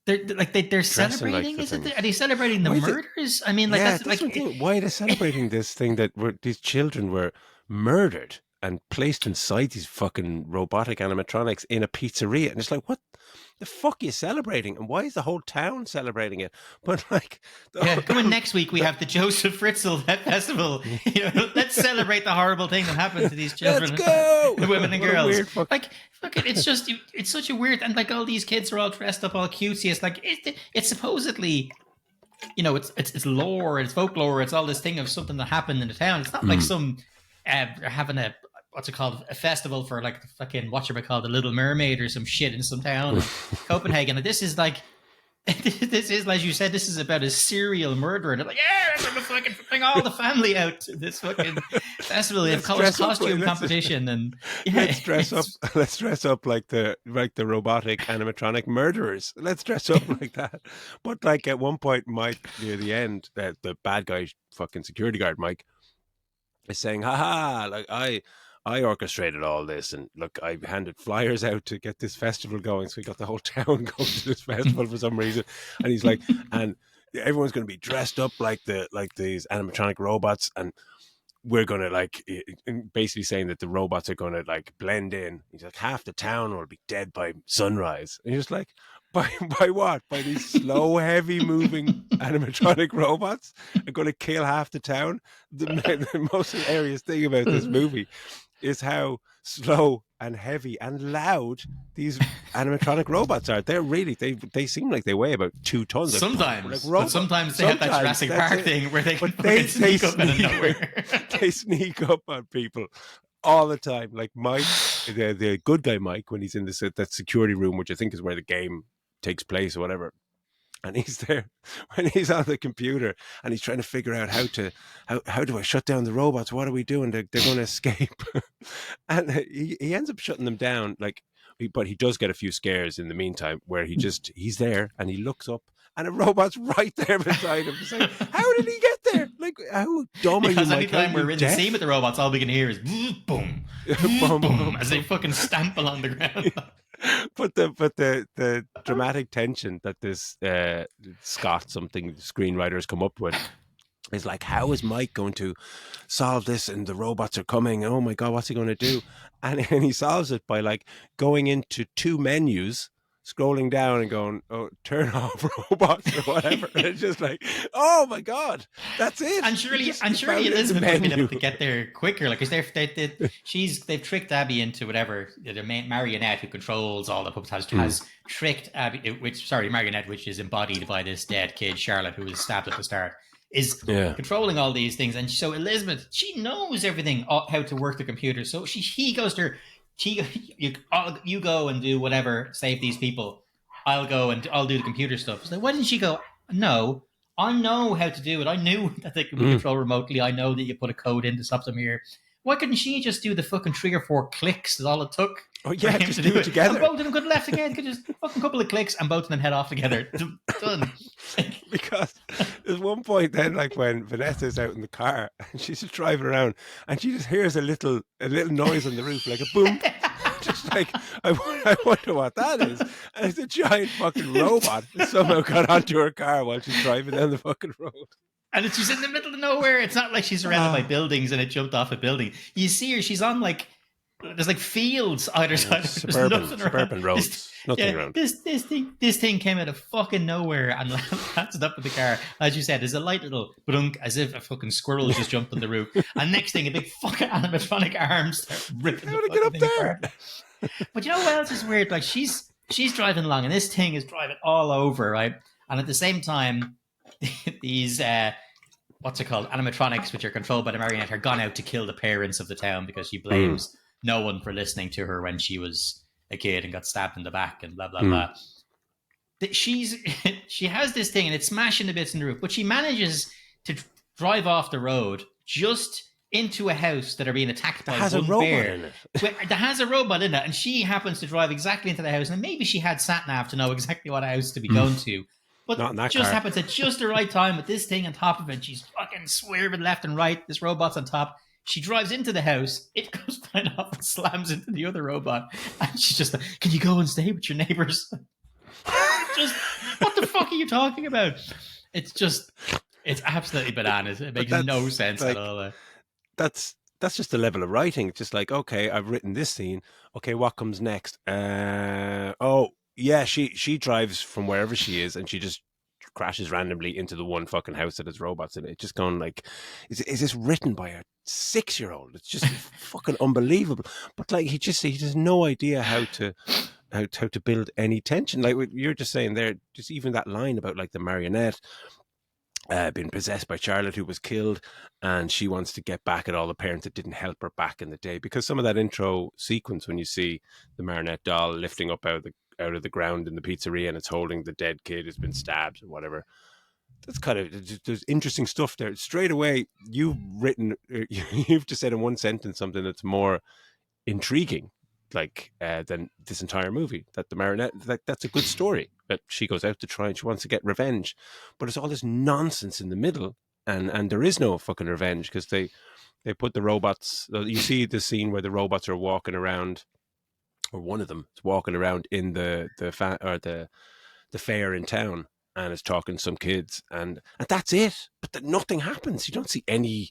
S2: they're
S1: Dressing like
S2: celebrating.
S1: the
S2: Is it?
S1: thing.
S2: Are they celebrating the
S1: Why is it?
S2: murders? I mean, like
S1: Yeah,
S2: that's
S1: that's
S2: like
S1: one thing. Why are they celebrating this thing that these children were murdered and placed inside these fucking robotic animatronics in a pizzeria? And it's like, what the fuck are you celebrating? And why is the whole town celebrating it? But like,
S2: yeah. Coming
S1: the,
S2: next week, we have the Joseph Fritzl Festival. Let's celebrate the horrible thing that happened to these
S1: let's
S2: children,
S1: go.
S2: women and
S1: What a
S2: girls.
S1: weird fuck.
S2: Like, look, it's such a weird, and like all these kids are all dressed up all cutesy. It's like it's supposedly, it's lore, it's folklore, it's all this thing of something that happened in the town. It's not like
S1: Mm.
S2: some having a what's it called, a festival for like the fucking called the Little Mermaid or some shit in some town in Copenhagen. And this is like this is, as you said, this is about a serial murderer. And they're like, yeah, I'm gonna fucking bring all the family out to this fucking festival. They have
S1: Let's dress up.
S2: costume competition, and yeah,
S1: Let's dress up. Let's dress up like the robotic animatronic murderers. Let's dress up like that. But like at one point, Mike near the end, the bad guy, fucking security guard Mike, is saying, "Haha! Like I orchestrated all this, and look, I handed flyers out to get this festival going. So we got the whole town going to this festival for some reason." And he's like, "And everyone's going to be dressed up like these animatronic robots, and we're going to like basically saying that the robots are going to like blend in." He's like, half the town will be dead by sunrise. And you're just like, by what? By these slow, heavy moving animatronic robots are going to kill half the town? The most hilarious thing about this movie is how slow and heavy and loud these animatronic robots are. They're really, they seem like they weigh about 2 tons. Like
S2: sometimes, but
S1: robots.
S2: sometimes they have that Jurassic Park thing where they can fucking sneak up out of nowhere.
S1: they sneak up on people all the time. Like Mike, the good guy Mike, when he's in that security room, which I think is where the game takes place or whatever. And he's there when he's on the computer and he's trying to figure out how do I shut down the robots? What are we doing? They're going to escape. And he ends up shutting them down. Like, but he does get a few scares in the meantime where he's there and he looks up and a robot's right there beside him. It's like, how did he get there? Like, how dumb are you,
S2: Because
S1: Mike?
S2: anytime we're in the scene with the robots, all we can hear is boom, boom, boom, as they fucking stamp along the ground.
S1: But the dramatic tension that this Scott something screenwriters come up with is like, how is Mike going to solve this? And the robots are coming. Oh my god, what's he going to do? And he solves it by like going into 2 menus, scrolling down and going, "Oh, turn off robots" or whatever. And it's just like, oh my god, that's it.
S2: And surely Elizabeth would have been able to get there quicker, like, because they've tricked Abby into whatever the marionette who controls all the puppets has tricked Abby, Marionette, which is embodied by this dead kid Charlotte, who was stabbed at the start. is
S1: Yeah.
S2: controlling all these things. And so Elizabeth, she knows everything, how to work the computer. So he goes to her, you go and do whatever, save these people. I'll go and I'll do the computer stuff. So why didn't she go, no, I know how to do it. I knew that they could be controlled remotely. I know that you put a code in to stop them here. Why couldn't she just do the fucking 3 or 4 clicks that all it took?
S1: Oh yeah,
S2: for him
S1: just
S2: to
S1: do it together.
S2: And both of them could have left again. Could just fucking couple of clicks and both of them head off together. Done.
S1: Because there's one point then, like when Vanessa's out in the car and she's just driving around and she just hears a little noise on the roof, like a boom. Just like, I wonder what that is. And it's a giant fucking robot that somehow got onto her car while she's driving down the fucking road.
S2: And she's in the middle of nowhere. It's not like she's surrounded by buildings and it jumped off a building. You see her, she's on like, there's like fields either side.
S1: Suburban roads. Nothing around.
S2: This thing came out of fucking nowhere and landed up in the car. As you said, there's a light little brunk, as if a fucking squirrel just jumped on the roof. And next thing, a big fucking animatronic arm starts ripping the fucking
S1: get up
S2: thing
S1: there?
S2: apart. But you know what else is weird? Like she's driving along and this thing is driving all over, right? And at the same time, these what's it called? Animatronics, which are controlled by the marionette, are gone out to kill the parents of the town because she blames no one for listening to her when she was a kid and got stabbed in the back and blah blah blah. She has this thing and it's smashing the bits in the roof, but she manages to drive off the road just into a house that are being attacked by
S1: has a robot in it.
S2: That has a robot in it, and she happens to drive exactly into the house. And maybe she had sat nav to know exactly what house to be going to. But
S1: not in that
S2: just
S1: car.
S2: happens at just the right time with this thing on top of it. She's fucking swerving left and right. This robot's on top. She drives into the house. It goes flying off and slams into the other robot. And she's just like, can you go and stay with your neighbors? Just, what the fuck are you talking about? It's absolutely bananas. It makes no sense at all.
S1: That's just the level of writing. It's just like, okay, I've written this scene. Okay, what comes next? Oh, yeah, she drives from wherever she is and she just crashes randomly into the one fucking house that has robots in it. Just going like, is this written by a 6-year-old? It's just fucking unbelievable. But like he has no idea how to build any tension. Like you're just saying there, just even that line about like the marionette being possessed by Charlotte, who was killed, and she wants to get back at all the parents that didn't help her back in the day. Because some of that intro sequence when you see the marionette doll lifting up out of the ground in the pizzeria and it's holding the dead kid who's been stabbed or whatever, that's kind of, there's interesting stuff there. Straight away, you've just said in one sentence something that's more intriguing than this entire movie, that the marionette, that's a good story, that she goes out to try and she wants to get revenge, but it's all this nonsense in the middle, and there is no fucking revenge because they put the robots. You see the scene where the robots are walking around, or one of them is walking around in the fair in town and is talking to some kids, and that's it. But nothing happens. You don't see any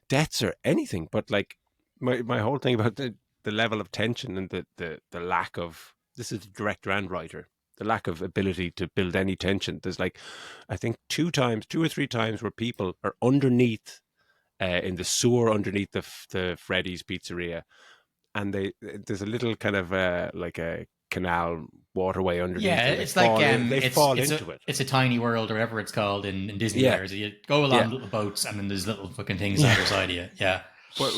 S1: deaths or anything. But like my whole thing about the level of tension and the lack of, this is the director and writer, the lack of ability to build any tension. There's like, I think 2 or 3 times where people are underneath in the sewer underneath the Freddy's pizzeria, and there's a little kind of like a canal waterway underneath.
S2: Yeah, it's like
S1: they fall into it.
S2: It's a tiny world or whatever it's called in Disney. Yeah. You go along little boats and then there's little fucking things on the other side of you. Yeah.
S1: But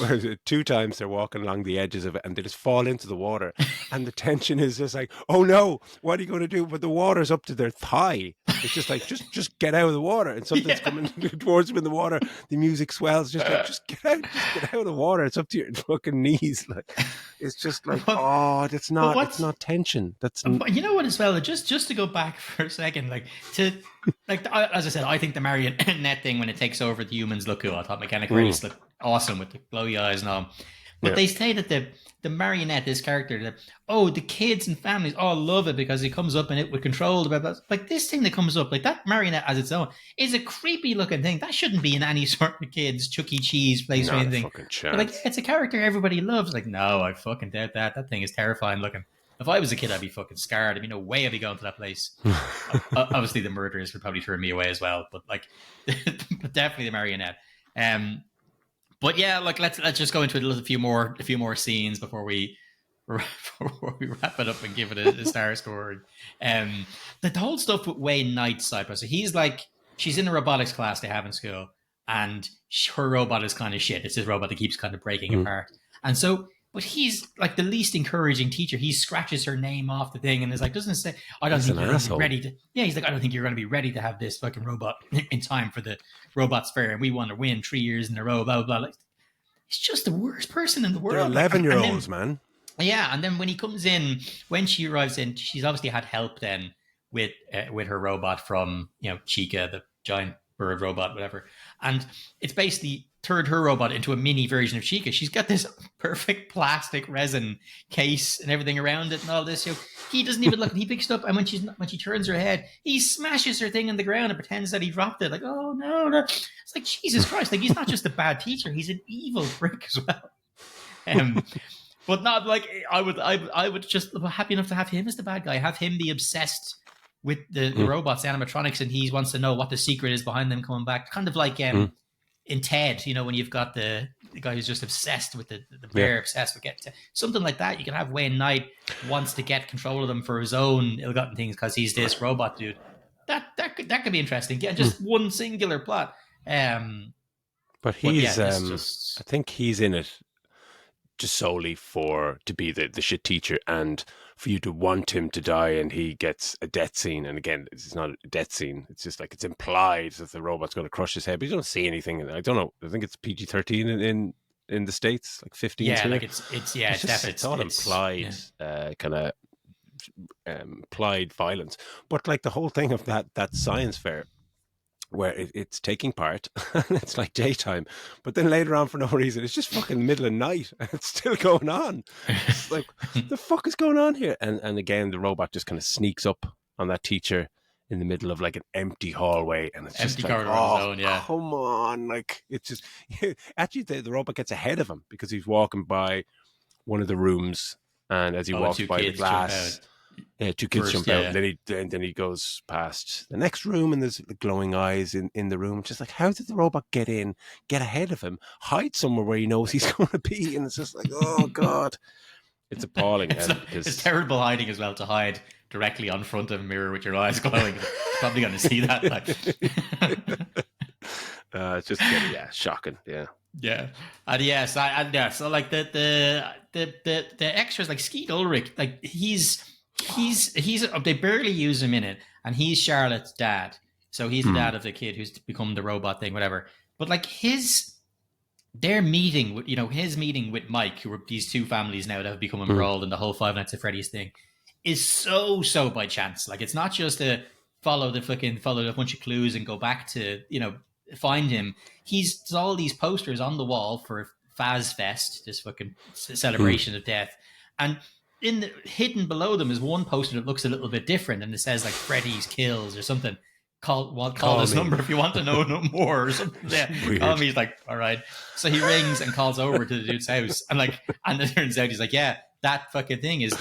S1: 2 times they're walking along the edges of it and they just fall into the water, and the tension is just like, oh no, what are you going to do? But the water's up to their thigh. It's just like, just get out of the water, and something's coming towards them in the water. The music swells, just like, just get out of the water. It's up to your fucking knees. Like, it's just like, it's not tension. That's,
S2: you know what, as well, just to go back for a second, as I said, I think the marionette thing, when it takes over, the humans look cool. I thought Mechanic Race looked awesome with the glowy eyes and all. But they say that the marionette, this character, the kids and families all love it because it comes up and it would control the, like this thing that comes up, like that marionette as its own, is a creepy looking thing. That shouldn't be in any sort of kids Chuck E. Cheese place or anything. But like, it's a character everybody loves. Like, no, I fucking doubt that. That thing is terrifying looking. If I was a kid, I'd be fucking scared. There'd be no way I'd be going to that place. Obviously, the murderers would probably turn me away as well. But like, definitely the marionette. But yeah, like let's just go into a few more scenes before we wrap it up and give it a star score. The whole stuff with Wayne Knight's side, so he's like she's in a robotics class they have in school, and her robot is kind of shit. It's this robot that keeps kind of breaking
S1: Mm.
S2: apart, and so. But he's like the least encouraging teacher. He scratches her name off the thing and is like, doesn't say, I don't
S1: He's
S2: think
S1: an
S2: you're going to be
S1: asshole.
S2: ready to. Yeah, he's like, I don't think you're going to be ready to have this fucking robot in time for the robots fair, and we want to win 3 years in a row. Blah blah blah. Like, he's just the worst person in the
S1: They're
S2: world. Like,
S1: 11 year
S2: and
S1: olds,
S2: then
S1: man.
S2: yeah, and then when he comes in, when she arrives in, she's obviously had help then with her robot from Chica, the giant bird robot, whatever. And it's basically turned her robot into a mini version of Chica. She's got this perfect plastic resin case and everything around it and all this. He doesn't even look. He picks it up, and when she turns her head, he smashes her thing in the ground and pretends that he dropped it. Like, oh no, no! It's like Jesus Christ! Like he's not just a bad teacher; he's an evil prick as well. Um, but not like I would just be happy enough to have him as the bad guy, have him be obsessed with the
S1: Mm.
S2: robots, the animatronics, and he wants to know what the secret is behind them coming back. Kind of like
S1: Mm.
S2: in Ted, when you've got the guy who's just obsessed with the
S1: Yeah.
S2: bear, obsessed with getting something like that. You can have Wayne Knight wants to get control of them for his own ill-gotten things because he's this robot dude. That could be interesting. Yeah,
S1: Mm.
S2: just one singular plot.
S1: But
S2: But yeah,
S1: he's,
S2: this
S1: I
S2: just
S1: think he's in it just solely to be the shit teacher and for you to want him to die, and he gets a death scene. And again, it's not a death scene. It's just like it's implied that the robot's going to crush his head, but you don't see anything. I don't know. I think it's PG-13 in the States, like 15's
S2: yeah,
S1: here.
S2: like it's yeah,
S1: It's
S2: it's
S1: just
S2: definitely
S1: it's all implied,
S2: yeah.
S1: kind of implied violence. But like the whole thing of that science fair where it's taking part and it's like daytime, but then later on for no reason it's just fucking middle of night and it's still going on. It's like the fuck is going on here? And again the robot just kind of sneaks up on that teacher in the middle of like an empty hallway, and it's just
S2: Empty
S1: like,
S2: corridor on his
S1: oh
S2: own. Yeah,
S1: come on, like it's just actually the robot gets ahead of him because he's walking by one of the rooms, and as he
S2: oh, and
S1: walks
S2: two
S1: by the
S2: kids jump out
S1: glass, yeah, two kids
S2: first.
S1: jump
S2: Yeah,
S1: out,
S2: yeah.
S1: and then he goes past the next room, and there's the glowing eyes in the room. Just like, how did the robot get in, get ahead of him, hide somewhere where he knows he's going to be? And it's just like, oh god, it's appalling.
S2: it's
S1: And
S2: it's
S1: because
S2: terrible hiding as well to hide directly on front of a mirror with your eyes glowing. It's probably going to see that. Like,
S1: it's just yeah, shocking. Yeah,
S2: yeah, and yes, yeah. So like the extras like Skeet Ulrich, like he's they barely use him in it, and he's Charlotte's dad. So he's the
S1: mm.
S2: dad of the kid who's become the robot thing, whatever. But like their meeting with his meeting with Mike, who are these two families now that have become
S1: Mm.
S2: embroiled in the whole Five Nights at Freddy's thing, is so by chance. Like it's not just a follow a bunch of clues and go back to find him. There's all these posters on the wall for Faz Fest, this fucking
S1: Mm.
S2: celebration of death, and hidden below them is one poster that looks a little bit different, and it says like Freddy's Kills or something. Call this
S1: Me.
S2: number if you want to know no more or something. Yeah, call me. He's like, all right. So he rings and calls over to the dude's house, and it turns out he's like, yeah, that fucking thing is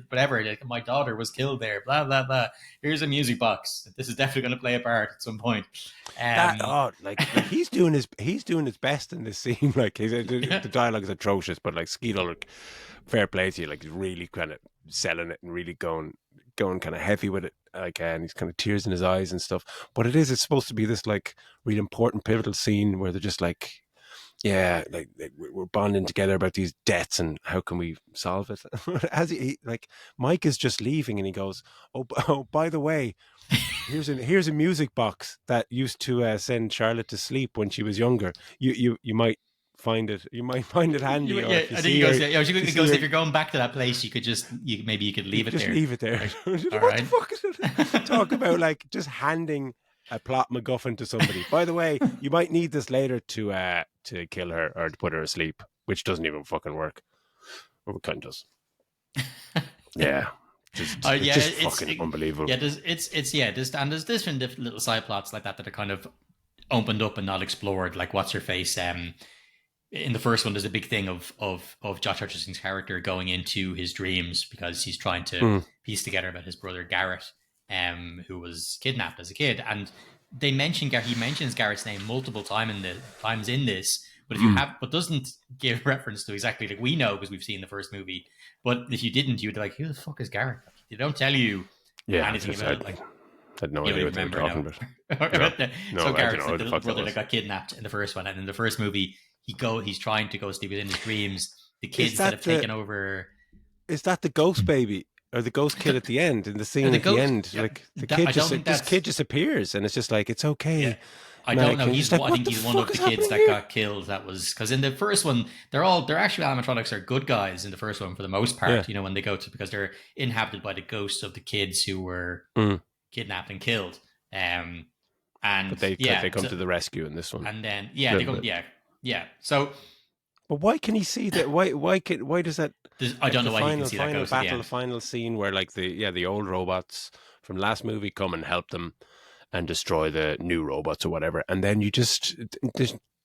S2: whatever. Like, my daughter was killed there. Blah blah blah. Here's a music box. This is definitely going to play a part at some point.
S1: Like he's doing his best in this scene. Like the dialogue is atrocious, but like Skeet Ulrich, fair play to you. Like he's really kind of selling it and really going kind of heavy with it. Like, and he's kind of tears in his eyes and stuff. But it's supposed to be this like really important pivotal scene where they're just like, yeah, like we're bonding together about these deaths and how can we solve it. As he like Mike is just leaving and he goes, oh by the way, here's a music box that used to send Charlotte to sleep when she was younger. You might find it. You might find it handy. Or
S2: Yeah,
S1: if you
S2: I think
S1: see
S2: he goes.
S1: her,
S2: Yeah,
S1: if you
S2: he
S1: see
S2: goes.
S1: her,
S2: If you're going back to that place, maybe you could leave it
S1: just
S2: there.
S1: leave it there.
S2: Like,
S1: What
S2: all
S1: the
S2: right.
S1: fuck is it? Talk about like just handing a plot MacGuffin to somebody. By the way, you might need this later to kill her or to put her asleep, which doesn't even fucking work. Or it kind of does. Yeah. It's
S2: Yeah,
S1: just fucking unbelievable.
S2: Yeah, there's different little side plots like that are kind of opened up and not explored. Like what's her face? In the first one, there's a big thing of Josh Hutcherson's character going into his dreams because he's trying to
S1: Mm.
S2: piece together about his brother Garrett, who was kidnapped as a kid, and he mentions Garrett's name multiple times in this. But if you but doesn't give reference to exactly like we know because we've seen the first movie. But if you didn't, you'd be like, who the fuck is Garrett? They don't tell you
S1: Yeah,
S2: anything about it. Like
S1: had no
S2: You don't
S1: idea
S2: even
S1: what they were
S2: remember
S1: talking about. No,
S2: So
S1: no, I don't
S2: Garrett's
S1: know who
S2: the
S1: the
S2: little
S1: fuck that
S2: brother that
S1: was.
S2: got kidnapped in the first one, and in the first movie, he's trying to go sleep within his dreams. The
S1: Is
S2: kids that
S1: that
S2: have
S1: the
S2: taken over.
S1: is that the ghost baby or the ghost kid at the end? In the
S2: No,
S1: scene
S2: the
S1: at the
S2: ghost.
S1: end,
S2: Yeah,
S1: like the
S2: I
S1: kid
S2: don't think
S1: this
S2: that's.
S1: kid just appears, and it's just like it's
S2: Yeah,
S1: okay,
S2: I don't
S1: Mike.
S2: know.
S1: And you're just like,
S2: I
S1: what
S2: think
S1: the
S2: he's one
S1: fuck
S2: of
S1: is
S2: the kids
S1: happening
S2: that
S1: here?
S2: got killed. That was because in the first one, they're actually animatronics are good guys in the first one for the most
S1: Yeah.
S2: part. You know, when they go to because they're inhabited by the ghosts of the kids who were
S1: Mm.
S2: kidnapped and killed.
S1: But
S2: And
S1: they
S2: yeah,
S1: come to the rescue in this one
S2: and then
S1: a
S2: they
S1: little
S2: go,
S1: bit.
S2: yeah. So
S1: But why can he see that? Why does that
S2: I
S1: like
S2: don't
S1: the
S2: know why he can
S1: final
S2: see that
S1: final
S2: ghost at the
S1: battle, the
S2: end.
S1: final scene where like the old robots from last movie come and help them and destroy the new robots or whatever, and then you just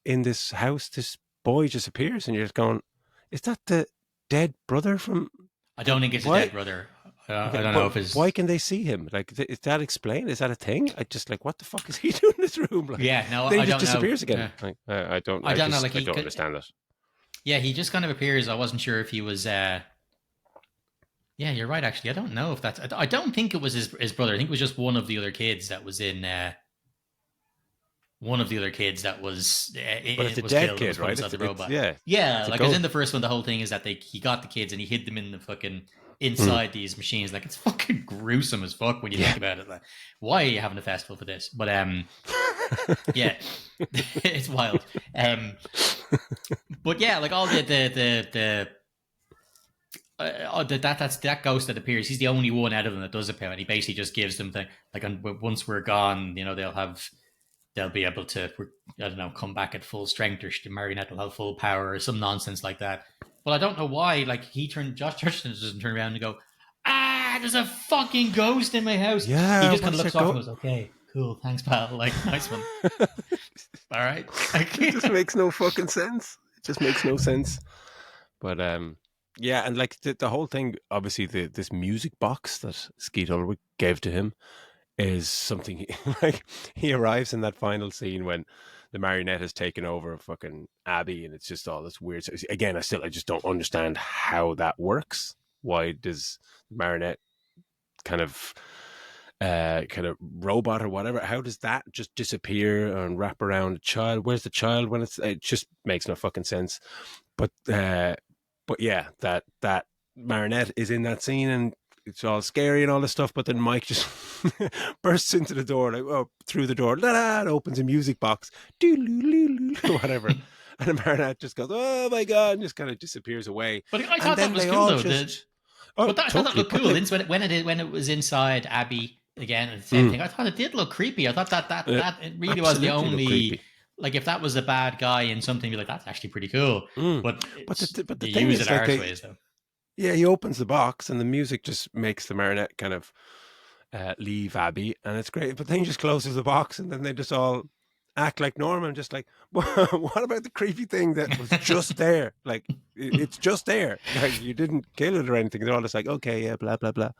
S1: in this house, this boy just appears, and you're just going, is that the dead brother from?
S2: I don't
S1: Like
S2: think it's a
S1: why?
S2: dead brother.
S1: Okay,
S2: I don't know
S1: but
S2: if it's
S1: why can they see him? Like, is that explained? Is that a thing? I just like, what the fuck is he doing in this room? Like,
S2: yeah. No,
S1: then he
S2: I
S1: just
S2: don't know.
S1: disappears again. Like,
S2: I don't know. Like
S1: I
S2: he
S1: don't
S2: could.
S1: understand that.
S2: Yeah, he just kind of appears. I wasn't sure if he was. Yeah, you're right. Actually, I don't know if that's. I don't think it was his brother. I think it was just one of the other kids that was in. One of the other kids that was
S1: But it's a
S2: was
S1: dead
S2: killed and was
S1: kid,
S2: put
S1: right?
S2: inside the
S1: It's
S2: robot.
S1: yeah,
S2: Yeah,
S1: it's a
S2: like as in
S1: ghost.
S2: the first one, the whole thing is that he got the kids and he hid them in the fucking
S1: Mm.
S2: inside these machines. Like it's fucking gruesome as fuck when you
S1: Yeah.
S2: think about it. Like, why are you having a festival for this? But yeah, it's wild. But yeah, like all that's that ghost that appears. He's the only one out of them that does appear, and he basically just gives them the like. Once we're gone, you know, they'll be able to, I don't know, come back at full strength, or the marionette will have full power, or some nonsense like that. But I don't know why. Like Josh Churchton doesn't turn around and go, "Ah, there's a fucking ghost in my house." He
S1: Yeah,
S2: just kind of
S1: once
S2: looks
S1: they're
S2: off and
S1: go.
S2: goes, "Okay, cool, thanks, pal." Like, nice one. All right.
S1: It just makes no fucking sense. It just makes no sense. But yeah, and like the whole thing, obviously this music box that Skeet Ulrich gave to him is something like he arrives in that final scene when the marionette has taken over fucking Abby, and it's just all this weird. Again, I just don't understand how that works. Why does the marionette kind of kind of robot or whatever? How does that just disappear and wrap around a child? Where's the child when it just makes no fucking sense. But yeah, that marionette is in that scene and it's all scary and all this stuff. But then Mike just bursts into the door, like, oh, through the door, and opens a music box, whatever. And the marionette just goes, oh my God, and just kind of disappears away.
S2: But I
S1: And
S2: thought that
S1: then
S2: was
S1: they
S2: cool
S1: all
S2: though.
S1: just, oh,
S2: I thought that
S1: totally.
S2: looked cool. When it was inside Abby again, and the same thing. I thought it did look creepy. I thought that it really was the
S1: absolutely look
S2: only.
S1: creepy.
S2: Like if that was a bad guy in something, be like that's actually pretty cool. But
S1: But the
S2: they
S1: thing
S2: use it
S1: is, like,
S2: arseways though.
S1: yeah, he opens the box and the music just makes the marionette kind of leave Abby, and it's great. But then he just closes the box, and then they just all act like normal, and just like, what about the creepy thing that was just there? Like, it's just there. Like, you didn't kill it or anything. They're all just like, okay, yeah, blah blah blah,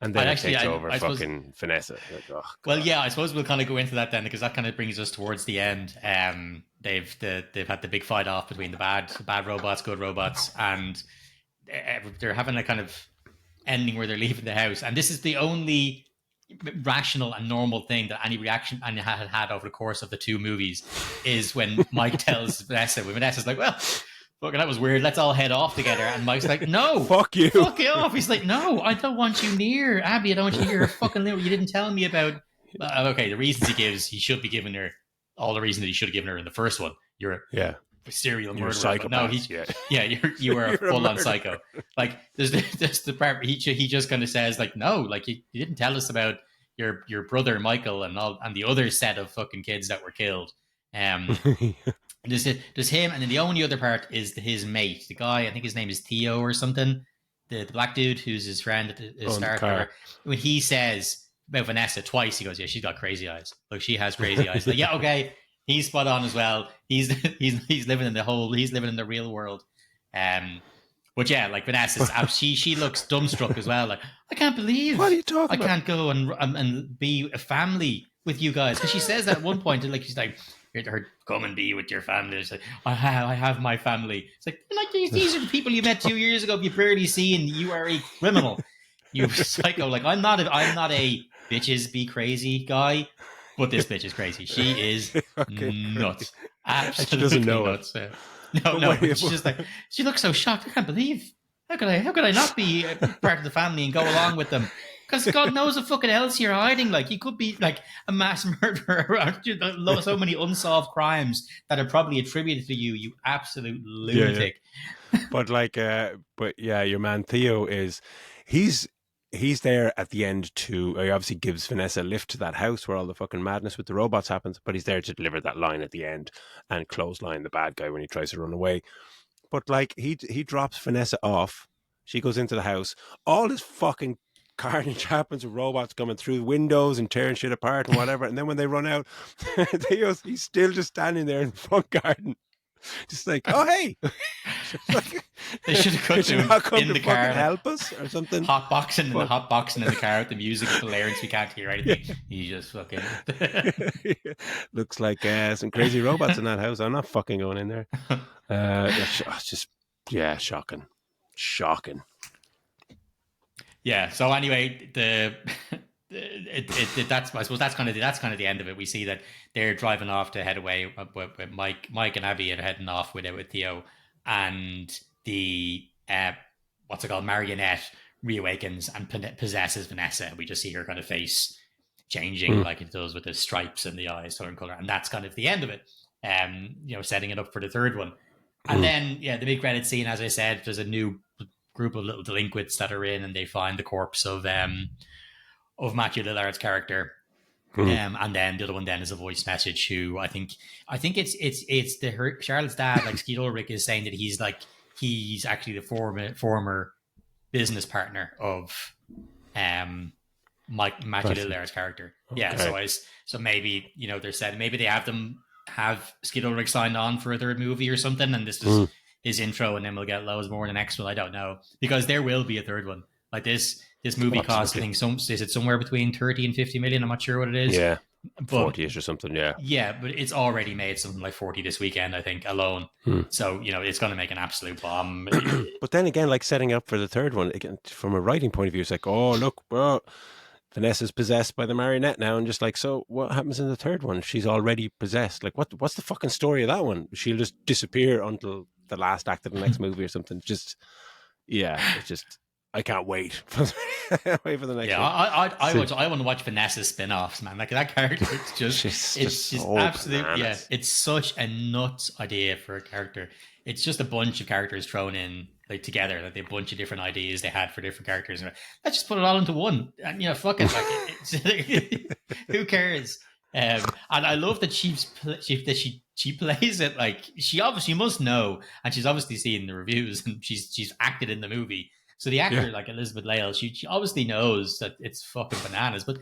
S1: and then it takes over
S2: I suppose.
S1: fucking Vanessa. Like, oh
S2: Well,
S1: God.
S2: yeah, I suppose we'll kind of go into that then because that kind of brings us towards the end. They've had the big fight off between the bad robots, good robots, and they're having a kind of ending where they're leaving the house. And this is the only rational and normal thing that any reaction Anya had over the course of the two movies is when Mike tells Vanessa, when Vanessa's like, well, fucking that was weird, let's all head off together. And Mike's like, no,
S1: Fuck you.
S2: fuck you off. He's like, no, I don't want you near Abby. I don't want you near her fucking little. You didn't tell me about. Okay, the reasons he gives, he should be giving her all the reasons that he should have given her in the first one. You're
S1: Yeah,
S2: a serial
S1: you're a
S2: murderer.
S1: psychopath.
S2: No, you are a
S1: You're a
S2: full on
S1: murderer.
S2: psycho. Like there's the part he just kind of says like, no, like you didn't tell us about your brother Michael and the other set of fucking kids that were killed. There's him, and then the only other part is his mate, the guy. I think his name is Theo or something. The black dude who's his friend at the start. When he says about Vanessa twice, he goes, "Yeah, she's got crazy eyes. Look, she has crazy eyes." Like, yeah, okay, he's spot on as well. He's living in he's living in the real world. But yeah, like Vanessa, she looks dumbstruck as well. Like, I can't believe
S1: What are you talking about?
S2: I can't go and be a family with you guys, because she says that at one point, like she's like, her come and be with your family. It's like, I have my family. It's like these are the people you met 2 years ago. You've barely seen. You are a criminal. You psycho. Like I'm not a bitches be crazy guy, but this bitch is crazy. She is
S1: Fucking crazy.
S2: nuts,
S1: And she doesn't
S2: absolutely
S1: know it.
S2: nuts. No,
S1: But
S2: no, but
S1: wait,
S2: she's just like she looks so shocked. I can't believe how could I not be part of the family and go along with them? Because God knows what fucking else you're hiding. Like you could be like a mass murderer. So many unsolved crimes that are probably attributed to you. You absolute
S1: yeah, yeah.
S2: lunatic.
S1: But like, but yeah, your man Theo he's he's there at the end to. He obviously gives Vanessa a lift to that house where all the fucking madness with the robots happens. But he's there to deliver that line at the end and clothesline the bad guy when he tries to run away. But like, he drops Vanessa off. She goes into the house. All this fucking carnage happens with robots coming through windows and tearing shit apart and whatever. And then when they run out, he's still just standing there in the front garden. Just like, oh hey, like,
S2: They should have cut
S1: did
S2: to
S1: you
S2: him
S1: not come
S2: in
S1: to
S2: the
S1: fucking
S2: car, like
S1: help us or something?
S2: hot boxing and
S1: Fuck.
S2: hot boxing in the car with the music blaring so we can't hear anything. He just fucking
S1: Looks like some crazy robots in that house. I'm not fucking going in there. It's just shocking, shocking.
S2: yeah. So anyway, that's I suppose that's kind of the end of it. We see that they're driving off to head away with Mike and Abby are heading off with Theo, and the what's it called, marionette reawakens and possesses Vanessa. We just see her kind of face changing like it does with the stripes and the eyes turn color, and that's kind of the end of it. Setting it up for the third one. And then, the big credit scene, as I said, there's a new group of little delinquents that are in, and they find the corpse of Matthew Lillard's character. And then the other one then is a voice message who I think it's Charlotte's dad, like Skeet Ulrich, is saying that he's actually the former business partner of Matthew Lillard's character. Okay. Yeah, so maybe they're said maybe they have Skeet Ulrich signed on for a third movie or something, and this is his intro, and then we'll get loads more in the next one. I don't know, because there will be a third one. Like this movie cost, I think, is it somewhere between 30 and 50 million? I'm not sure what it is.
S1: Yeah, 40ish or something. Yeah,
S2: yeah, but it's already made something like 40 this weekend, I think, alone. So it's going to make an absolute bomb.
S1: But then again, like setting up for the third one again from a writing point of view, it's like, oh look, well, Vanessa's possessed by the marionette now, and just like, so what happens in the third one? She's already possessed. Like, what's the fucking story of that one? She'll just disappear until the last act of the next movie or something. Just, it's just, I can't wait. Wait for the next one.
S2: I want to watch Vanessa's spin-offs, man. Like that character, it's just so absolute. Bananas. Yeah, it's such a nuts idea for a character. It's just a bunch of characters thrown in like together, like a bunch of different ideas they had for different characters. And let's just put it all into one, and fuck it, like who cares? And I love that she plays it like she obviously must know, and she's obviously seen the reviews, and she's acted in the movie. So the actor, like Elizabeth Lale, she obviously knows that it's fucking bananas, but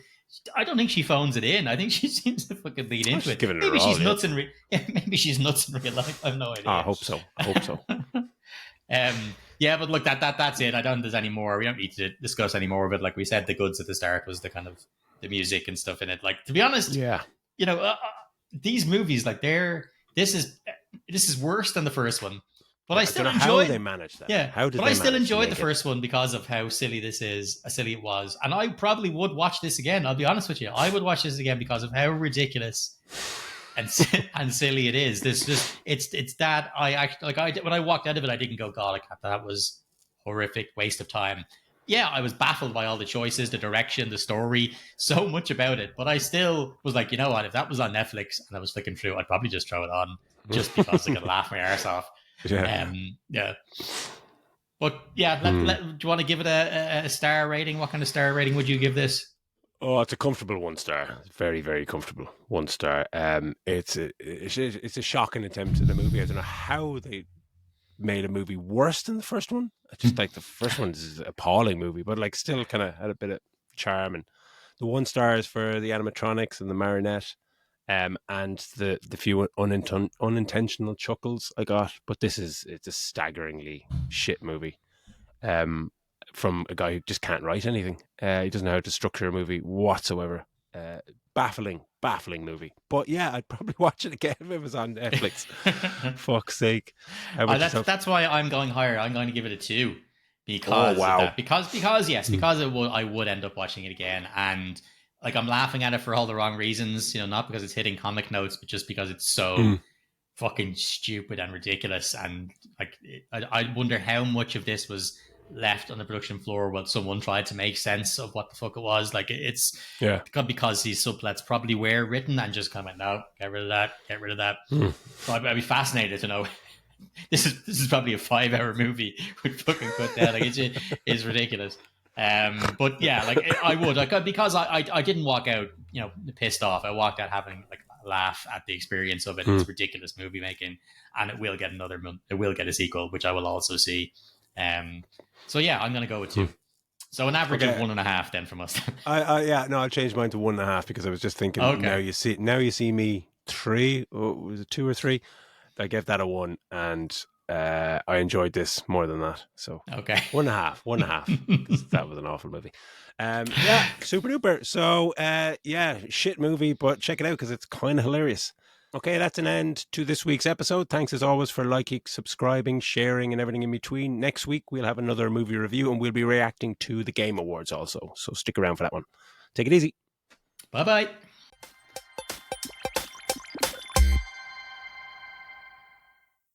S2: I don't think she phones it in. I think she seems to fucking lead into it. Maybe she's nuts in maybe she's nuts in real life. I have no idea.
S1: I hope so.
S2: But look, that's it. I don't think there's any more. We don't need to discuss any more of it. Like we said, the goods at the start was the kind of the music and stuff in it. Like, to be honest, these movies, like this is worse than the first one. But I still enjoyed
S1: how they managed that.
S2: Yeah,
S1: how did
S2: but
S1: they
S2: I still enjoyed the
S1: it?
S2: first one because of how silly silly it was, and I probably would watch this again. I'll be honest with you, I would watch this again because of how ridiculous and silly it is. It's that I actually when I walked out of it, I didn't go, God, that was horrific waste of time. Yeah, I was baffled by all the choices, the direction, the story, so much about it. But I still was like, you know what? If that was on Netflix and I was flicking through, I'd probably just throw it on just because I could laugh my arse off.
S1: Yeah.
S2: But yeah, do you want to give it a star rating? What kind of star rating would you give this?
S1: Oh, it's a comfortable 1 star. Very, very comfortable 1 star. It's a shocking attempt at a movie. I don't know how they made a movie worse than the first one. I just like the first one's an appalling movie, but like still kind of had a bit of charm. And the 1 star is for the animatronics and the marionette. And the few unintentional chuckles I got, but it's a staggeringly shit movie from a guy who just can't write anything. He doesn't know how to structure a movie whatsoever. Baffling movie. But yeah, I'd probably watch it again if it was on Netflix. Fuck's sake.
S2: That's why I'm going higher. I'm going to give it a 2 because of that. Because I would end up watching it again, and like I'm laughing at it for all the wrong reasons, not because it's hitting comic notes, but just because it's so
S1: Mm.
S2: fucking stupid and ridiculous. And like, I wonder how much of this was left on the production floor while someone tried to make sense of what the fuck it was. Like, it's
S1: Yeah.
S2: because these subplots probably were written and just kind of no, get rid of that, get rid of that.
S1: Mm.
S2: So I'd be fascinated to know. This is probably a 5-hour movie with fucking cut down. Like, it's ridiculous. But yeah, like I would, like, because I didn't walk out, pissed off. I walked out having like a laugh at the experience of it.
S1: Mm.
S2: It's ridiculous movie making, and it will get a sequel, which I will also see. So yeah, I'm gonna go with 2.
S1: Mm.
S2: So an average of
S1: Okay.
S2: 1.5 then from us.
S1: Yeah, no, I'll change mine to 1.5 because I was just thinking.
S2: Okay.
S1: Now you see me 3. Oh, was it 2 or 3? I gave that a 1, and I enjoyed this more than that. So
S2: Okay.
S1: 1.5, because that was an awful movie. Yeah, super duper. So yeah, shit movie, but check it out because it's kind of hilarious. Okay, that's an end to this week's episode. Thanks as always for liking, subscribing, sharing, and everything in between. Next week, we'll have another movie review and we'll be reacting to the Game Awards also. So stick around for that one. Take it easy.
S2: Bye bye.